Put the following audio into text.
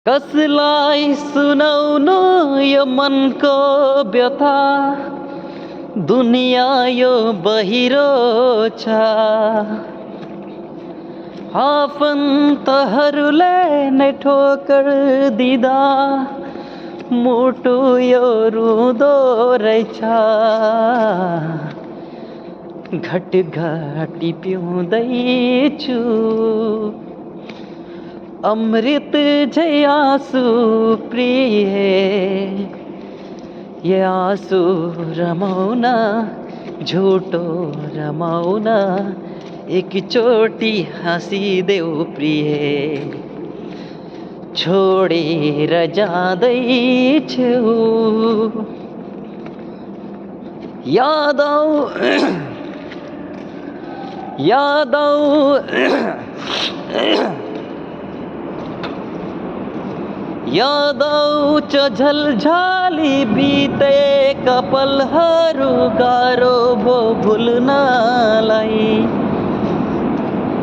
कसलाई सुनाउनु यो मनको व्यथा, दुनिया यो बहिरो छ। आफन्तहरूले नै ठोकर दिँदा मुटु यो रुँदो रहेछ। घटघटी पिउँदैछु अमृत झै आँसु प्रिय, ये आँसु रमाउन झुटो रमाउन एकचोटि हाँसिदेऊ प्रिय। छोडेर जाँदैछु याद आउँछ झलझली बितेका पलहरू, गाह्रो भो भुल्नलाई।